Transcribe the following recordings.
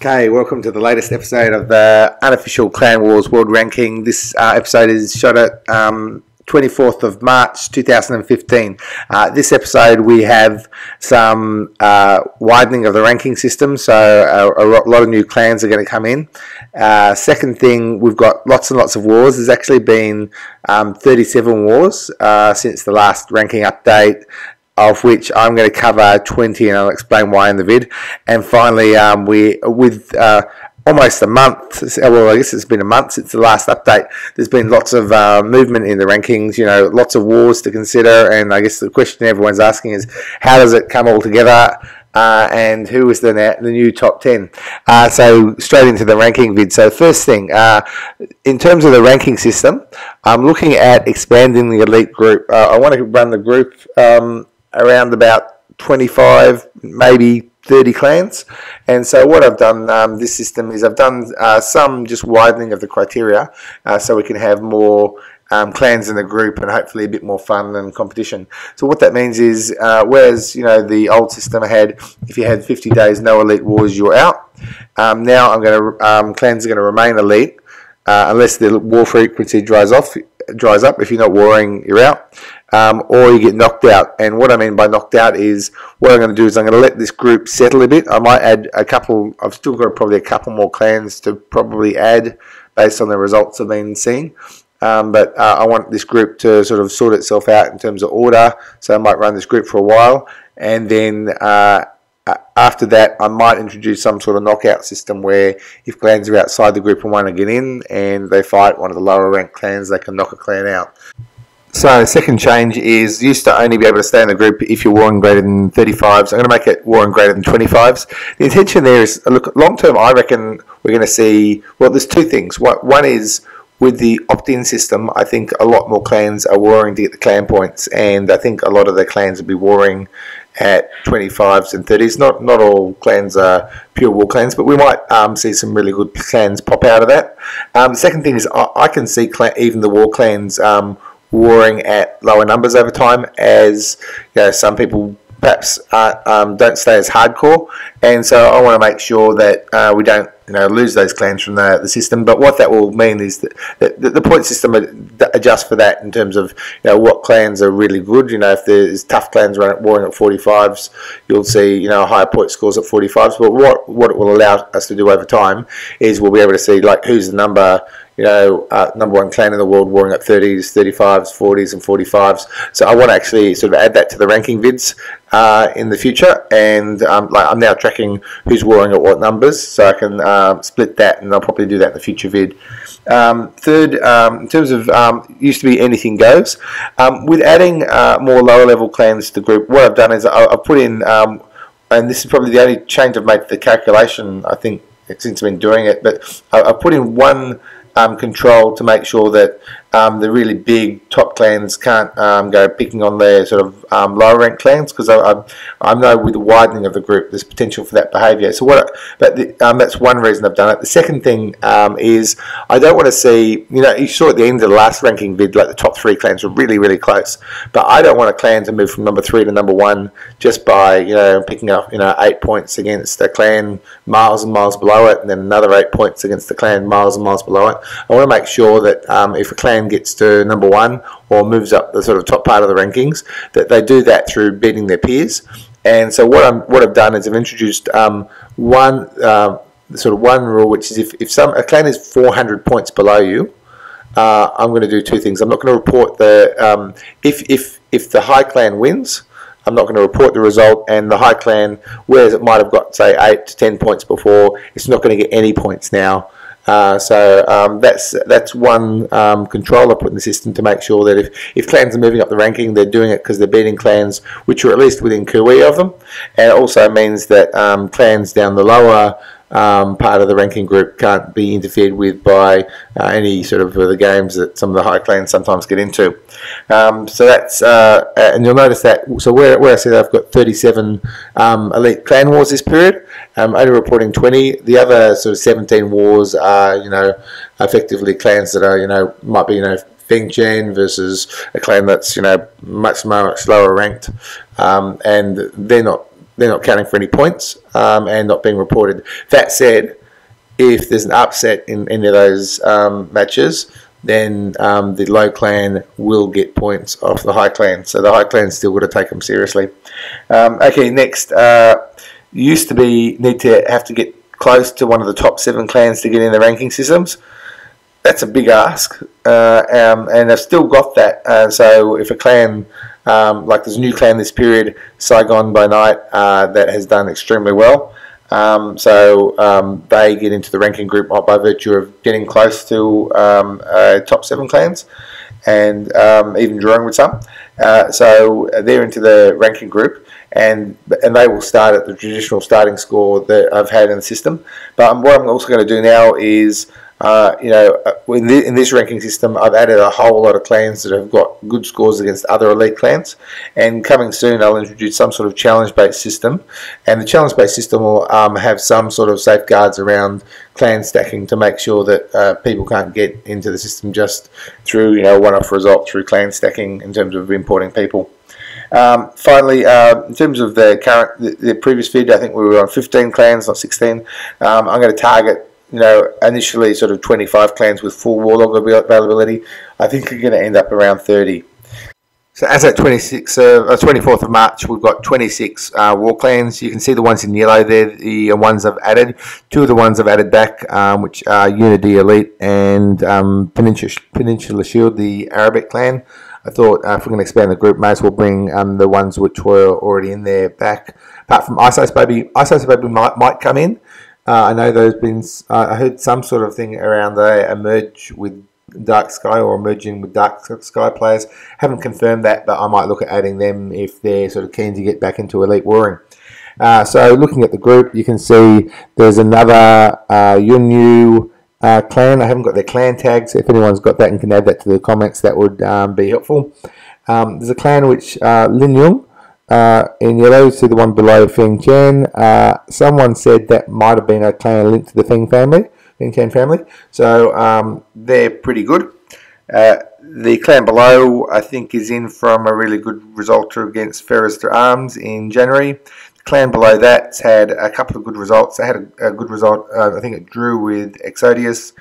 Okay, welcome to the latest episode of the Unofficial Clan Wars World Ranking. This episode is shot at 24th of March 2015. This episode we have some widening of the ranking system, so a lot of new clans are going to come in. Second thing, we've got lots and lots of wars. There's actually been 37 wars since the last ranking update, of which I'm going to cover 20, and I'll explain why in the vid. And finally, with almost a month, well, I guess it's been a month since the last update, there's been lots of movement in the rankings, you know, lots of wars to consider, and I guess the question everyone's asking is, how does it come all together? And who is the new top 10? So straight into the ranking vid. So first thing, in terms of the ranking system, I'm looking at expanding the elite group. I want to run the group around about 25, maybe 30 clans. And so what I've done this system is I've done some just widening of the criteria so we can have more clans in the group and hopefully a bit more fun and competition. So what that means is whereas, you know, the old system had, if you had 50 days no elite wars, you're out. Now I'm going to clans are going to remain elite unless the war frequency dries up. If you're not warring, you're out. Or you get knocked out. And what I mean by knocked out is, what I'm going to do is I'm going to let this group settle a bit. I might add a couple, I've still got probably a couple more clans to probably add based on the results I've been seeing. But I want this group to sort of sort itself out in terms of order. So I might run this group for a while. And then after that, I might introduce some sort of knockout system where if clans are outside the group and want to get in and they fight one of the lower ranked clans, they can knock a clan out. So second change is, used to only be able to stay in the group if you're warring greater than 35s. I'm going to make it warring greater than 25s. The intention there is, look, long term I reckon we're going to see, well, there's two things. One is, with the opt-in system, I think a lot more clans are warring to get the clan points, and I think a lot of the clans will be warring at 25s and 30s. Not all clans are pure war clans, but we might see some really good clans pop out of that. The second thing is I can see even the war clans warring at lower numbers over time, as you know, some people perhaps don't stay as hardcore, and so I want to make sure that we don't lose those clans from the system. But what that will mean is that the point system adjusts for that in terms of what clans are really good. If there's tough clans warring at 45s, you'll see higher point scores at 45s. But what it will allow us to do over time is we'll be able to see like who's the number one clan in the world warring at 30s, 35s, 40s and 45s. So I want to actually sort of add that to the ranking vids in the future, and I'm now tracking who's warring at what numbers, so I can split that, and I'll probably do that in the future vid. Third, in terms of used to be anything goes, with adding more lower level clans to the group, what I've done is I've put in, and this is probably the only change I've made to the calculation, I think, since I've been doing it, but I've put in one control to make sure that the really big top clans can't go picking on their sort of lower ranked clans, because I know with the widening of the group there's potential for that behaviour. So that's one reason I've done it. The second thing is I don't want to see, you saw at the end of the last ranking vid, like the top 3 clans were really, really close, but I don't want a clan to move from number 3 to number 1 just by picking up 8 points against a clan miles and miles below it, and then another 8 points against the clan miles and miles below it. I want to make sure that if a clan gets to number 1 or moves up the sort of top part of the rankings, that they do that through beating their peers. And so what I've done is I've introduced one rule, which is if a clan is 400 points below you, I'm going to do two things. I'm not going to report the if the high clan wins, I'm not going to report the result, and the high clan, whereas it might have got say 8 to 10 points before, it's not going to get any points now. So that's one control I put in the system to make sure that if clans are moving up the ranking, they're doing it because they're beating clans which are at least within Kui of them. And it also means that clans down the lower part of the ranking group can't be interfered with by any sort of the games that some of the high clans sometimes get into. So that's and you'll notice that. So where I said I've got 37 elite clan wars this period, only reporting 20. The other sort of 17 wars are effectively clans that are might be Feng Chen versus a clan that's much lower ranked, and they're not they're not counting for any points and not being reported. That said, if there's an upset in any of those matches, then the low clan will get points off the high clan. So the high clan's still got to take them seriously. Okay, next, used to be need to have to get close to one of the top 7 clans to get in the ranking systems. That's a big ask, and they've still got that. So if a clan, like there's a new clan this period, Saigon by Night, that has done extremely well. They get into the ranking group by virtue of getting close to top 7 clans, and even drawing with some. So they're into the ranking group, and they will start at the traditional starting score that I've had in the system. But what I'm also going to do now is, in this ranking system, I've added a whole lot of clans that have got good scores against other elite clans. And coming soon, I'll introduce some sort of challenge-based system. And the challenge-based system will have some sort of safeguards around clan stacking to make sure that people can't get into the system just through, one-off result through clan stacking in terms of importing people. Finally, in terms of the previous vid, I think we were on 15 clans, not 16. I'm going to target, initially sort of 25 clans with full warlog availability. I think we're going to end up around 30. So as at 24th of March, we've got 26 war clans. You can see the ones in yellow there, the ones I've added. 2 of the ones I've added back, which are Unity Elite and Peninsula Shield, the Arabic clan. I thought if we're going to expand the group, may as well bring the ones which were already in there back. Apart from Ice Baby might come in. I know there's been, I heard some sort of thing around they emerge with Dark Sky or emerging with Dark Sky players. Haven't confirmed that, but I might look at adding them if they're sort of keen to get back into Elite Warring. So looking at the group, you can see there's another Yunyu clan. I haven't got their clan tags, so if anyone's got that and can add that to the comments, that would be helpful. There's a clan which Lin Yung, in yellow, see the one below Feng Chen. Someone said that might have been a clan linked to the Feng Chen family. So they're pretty good. The clan below, I think, is in from a really good result against Ferris to Arms in January. The clan below that's had a couple of good results. They had a good result, I think it drew with Exodius.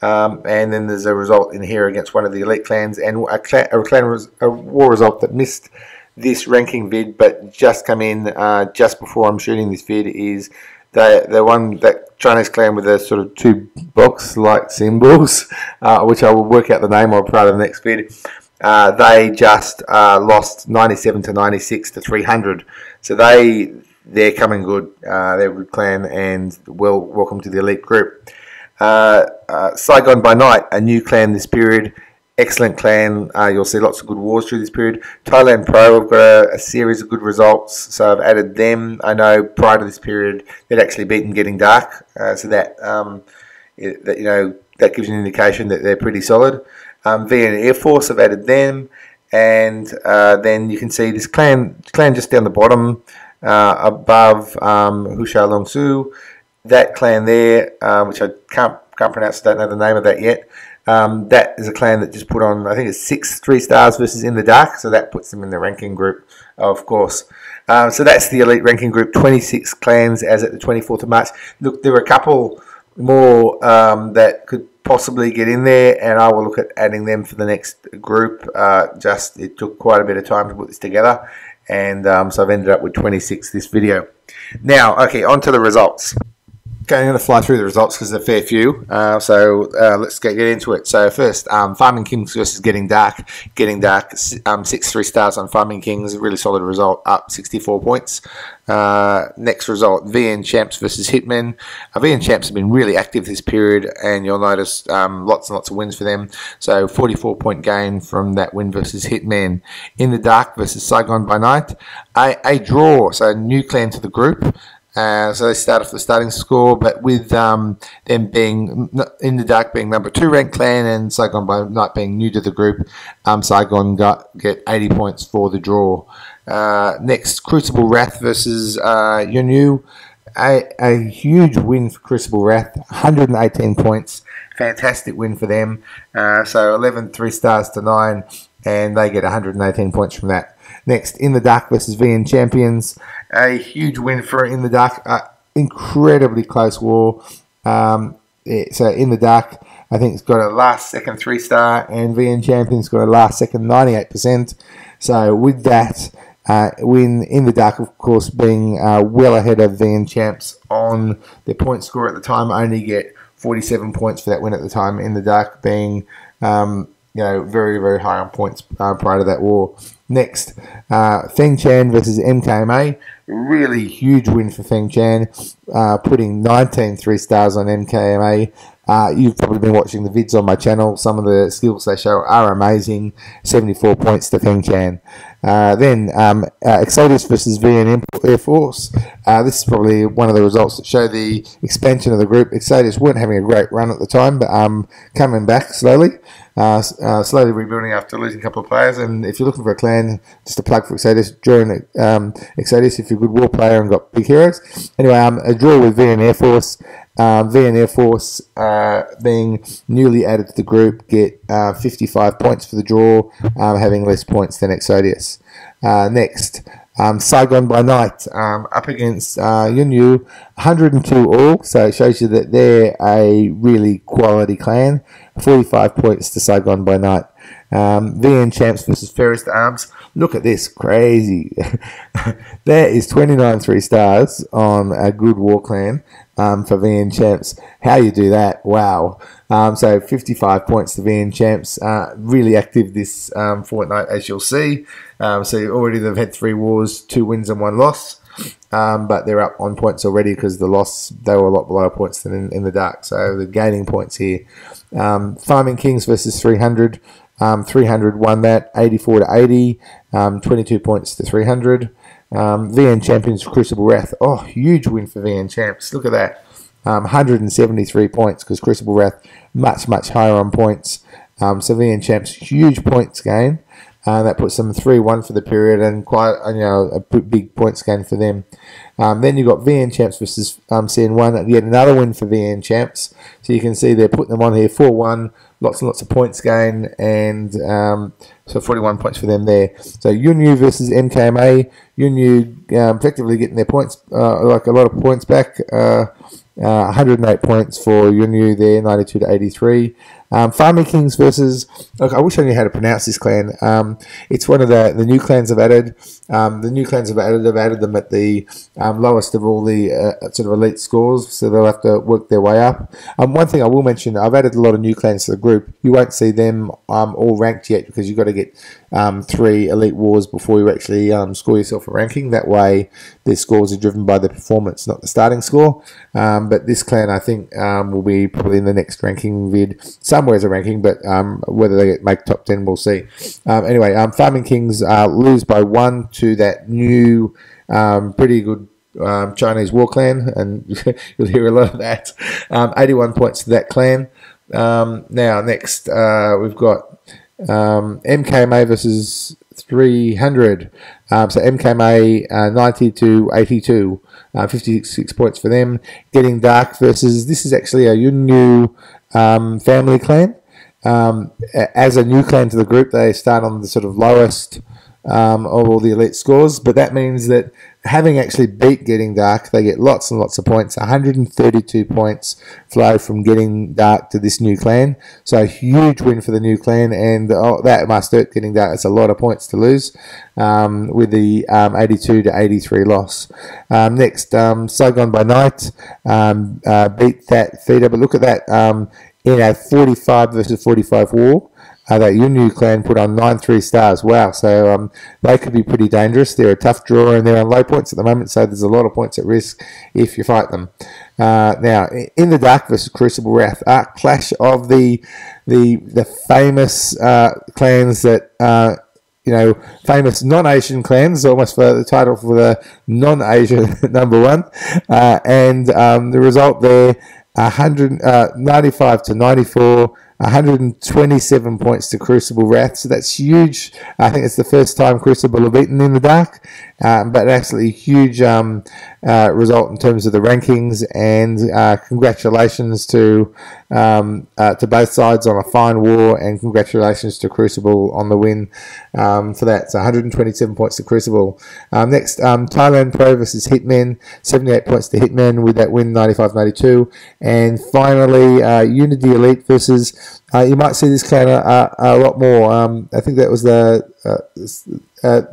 And then there's a result in here against one of the elite clans, and a war result that missed this ranking vid, but just come in just before I'm shooting this vid, is that Chinese clan with the sort of 2 box-like symbols, which I will work out the name of part of the next vid. They just lost 97 to 96 to 300, so they're coming good. They're a good clan, and welcome to the elite group. Saigon by Night, a new clan this period. Excellent clan. You'll see lots of good wars through this period. Thailand Pro have got a series of good results, so I've added them. I know prior to this period they'd actually beaten Getting Dark, so that gives you an indication that they're pretty solid. VN Air Force, I've added them, and then you can see this clan just down the bottom above Husha Long Su. That clan there, which I can't pronounce, don't know the name of that yet. That is a clan that just put on, I think it's 6 3-stars versus In the Dark, so that puts them in the ranking group, of course. So that's the elite ranking group, 26 clans as at the 24th of March. Look, there are a couple more that could possibly get in there, and I will look at adding them for the next group. It took quite a bit of time to put this together, and so I've ended up with 26 this video. Now, okay, on to the results. Okay, I'm going to fly through the results because there's a fair few. Let's get into it. So first, Farming Kings versus Getting Dark. Getting Dark, 6 3-stars on Farming Kings. A really solid result, up 64 points. Next result, VN Champs versus Hitmen. VN Champs have been really active this period, and you'll notice lots and lots of wins for them. So 44-point gain from that win versus Hitmen. In the Dark versus Saigon by Night. A draw, so a new clan to the group. So they start off the starting score, but with them being In the Dark being number 2 ranked clan and Saigon by Night being new to the group, Saigon get 80 points for the draw. Next, Crucible Wrath versus Yunyu. A huge win for Crucible Wrath, 118 points. Fantastic win for them. So 11 3-stars to 9, and they get 118 points from that. Next, In the Dark versus VN Champions. A huge win for In the Dark. Incredibly close war. So In the Dark, I think it's got a last second 3-star, and VN Champions got a last second 98%. So with that win, In the Dark, of course, being well ahead of VN Champs on their point score at the time, only get 47 points for that win at the time. In the Dark being very, very high on points prior to that war. Next, Feng Chan versus MKMA. Really huge win for Feng Chan, putting 19 3-stars on MKMA. You've probably been watching the vids on my channel. Some of the skills they show are amazing. 74 points to Feng Chan. Then Exodus versus VN Air Force. This is probably one of the results that show the expansion of the group. Exodus weren't having a great run at the time, but coming back slowly. Slowly rebuilding after losing a couple of players. And if you're looking for a clan, just a plug for Exodus, join Exodus if you're a good war player and got big heroes. Anyway, a draw with VN Air Force. VN Air Force being newly added to the group get 55 points for the draw, having less points than Exodus. Next, Saigon by Night up against Yunyu, 102 all, so it shows you that they're a really quality clan. 45 points to Saigon by Night. VN Champs versus Fairest Arms. Look at this, crazy. There is 29 3-stars on a good war clan for VN Champs. How you do that? Wow. So 55 points to VN Champs. Really active this fortnight, as you'll see. So already they've had 3 wars, 2 wins and 1 loss. But they're up on points already because the loss, they were a lot below points than in the Dark. So they're gaining points here. Farming Kings versus 300. 300 won that, 84 to 80, 22 points to 300. VN Champions Crucible Wrath. Oh, huge win for VN Champs. Look at that. 173 points because Crucible Wrath much, much higher on points. So VN Champs, huge points gain. That puts them 3-1 for the period and quite a big points gain for them. Then you've got VN Champs versus CN1. Yet another win for VN Champs. So you can see they're putting them on here 4-1. Lots and lots of points gain, and so 41 points for them there. So Yunyu versus MKMA. Yunyu effectively getting their points, like a lot of points back. 108 points for Yunyu there, 92 to 83. Farming Kings versus... Look, I wish I knew how to pronounce this clan. It's one of the new clans I've added. The new clans I've added them at the lowest of all the sort of elite scores, so they'll have to work their way up. One thing I will mention, I've added a lot of new clans to the group. You won't see them all ranked yet because you've got to get 3 elite wars before you actually score yourself a ranking. That way, their scores are driven by the performance, not the starting score. But this clan, I think, will be probably in the next ranking vid. Somewhere as a ranking, but whether they make top 10, we'll see. Anyway, Farming Kings lose by 1 to that new, pretty good Chinese war clan, and you'll hear a lot of that. 81 points to that clan. Now, next, we've got MKMA versus 300. So MKMA 90 to 82. 56 points for them. Getting Dark versus, this is actually a Yunyu family clan. As a new clan to the group, they start on the sort of lowest of all the elite scores, but that means that having actually beat Getting Dark, they get lots and lots of points. 132 points flow from Getting Dark to this new clan, so a huge win for the new clan, and that must hurt Getting Dark. It's a lot of points to lose with the 82 to 83 loss. Next, Saigon by Night beat that feeder, but look at that, in a 45 versus 45 war. That Yunyu clan put on 9 3-stars. Wow, so they could be pretty dangerous. They're a tough drawer and they're on low points at the moment, so there's a lot of points at risk if you fight them. Now, In the Dark versus Crucible Wrath, clash of the famous clans that famous non-Asian clans, almost for the title for the non-Asian number 1, and the result there, 95 to 94. 127 points to Crucible Wrath, so that's huge. I think it's the first time Crucible have beaten In the Dark, but absolutely huge result in terms of the rankings, and congratulations to both sides on a fine war, and congratulations to Crucible on the win for that. So 127 points to Crucible. Next, Thailand Pro versus Hitmen, 78 points to Hitmen with that win, 95-92. And finally, Unity Elite versus, you might see this clan a lot more. I think that was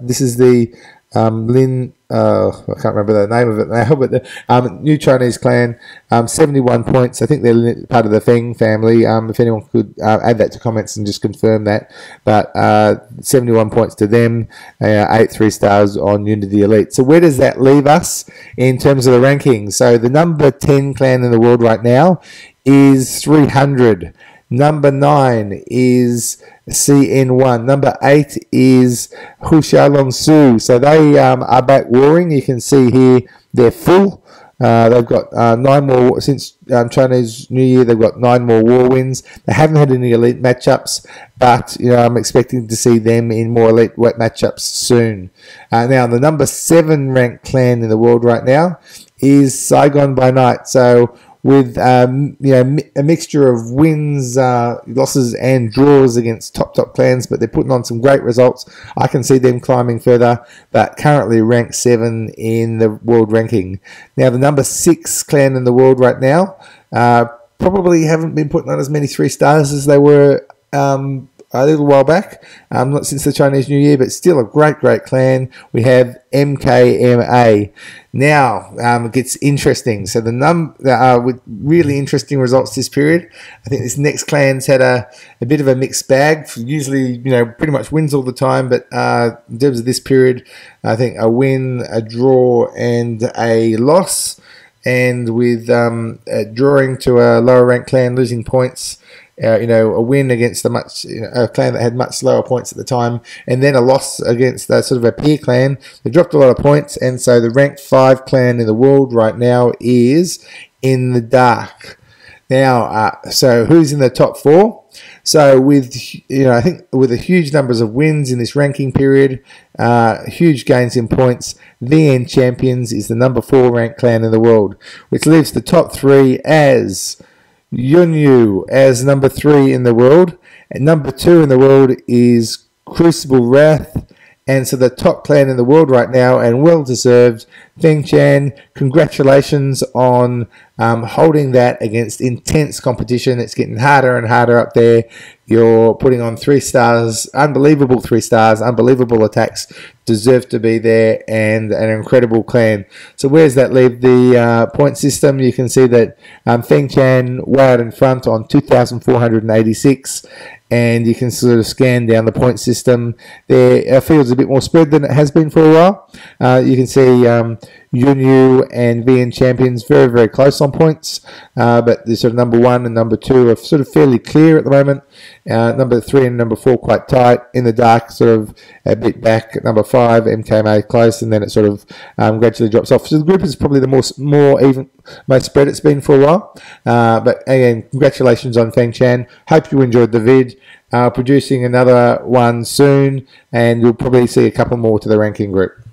this is the Lin, I can't remember the name of it now, but the new Chinese clan, 71 points. I think they're part of the Feng family. If anyone could add that to comments and just confirm that. But 71 points to them, 8 3-stars on Unity Elite. So where does that leave us in terms of the rankings? So the number 10 clan in the world right now is 300. Number 9 is CN1. Number 8 is Huxiaolong Su. So they are back warring. You can see here they're full. They've got 9 more since Chinese New Year. They've got 9 more war wins. They haven't had any elite matchups, but I'm expecting to see them in more elite matchups soon. Now, the number 7 ranked clan in the world right now is Saigon by Night. So with a mixture of wins, losses, and draws against top clans, but they're putting on some great results. I can see them climbing further, but currently ranked 7 in the world ranking. Now, the number 6 clan in the world right now probably haven't been putting on as many 3-stars as they were a little while back, not since the Chinese New Year, but still a great clan. We have MKMA. Now, it gets interesting. So with really interesting results this period. I think this next clan's had a bit of a mixed bag. Usually, pretty much wins all the time, but in terms of this period, I think a win, a draw, and a loss. And with drawing to a lower ranked clan, losing points, a win against a clan that had much lower points at the time, and then a loss against sort of a peer clan. They dropped a lot of points, and so the ranked 5 clan in the world right now is In the Dark. Now, so who's in the top 4? So with I think with the huge numbers of wins in this ranking period, huge gains in points, VN Champions is the number 4 ranked clan in the world, which leaves the top 3 as Yunyu as number 3 in the world, and number 2 in the world is Crucible Wrath. And so the top clan in the world right now, and well deserved, Feng Chan, congratulations on holding that against intense competition. It's getting harder and harder up there. You're putting on 3-stars, unbelievable 3-stars, unbelievable attacks, deserve to be there, and an incredible clan. So where does that leave the point system? You can see that Feng Chan way out in front on 2,486. And you can sort of scan down the point system. Our field's a bit more spread than it has been for a while. You can see Yunyu and VN Champions very close on points, but the sort of number 1 and number 2 are sort of fairly clear at the moment. Number 3 and number 4 quite tight. In the Dark sort of a bit back. Number 5 MKMA close, and then it sort of gradually drops off. So the group is probably the more even, most spread it's been for a while. But again, congratulations on Feng Chan. Hope you enjoyed the vid. Producing another one soon, and you'll probably see a couple more to the ranking group.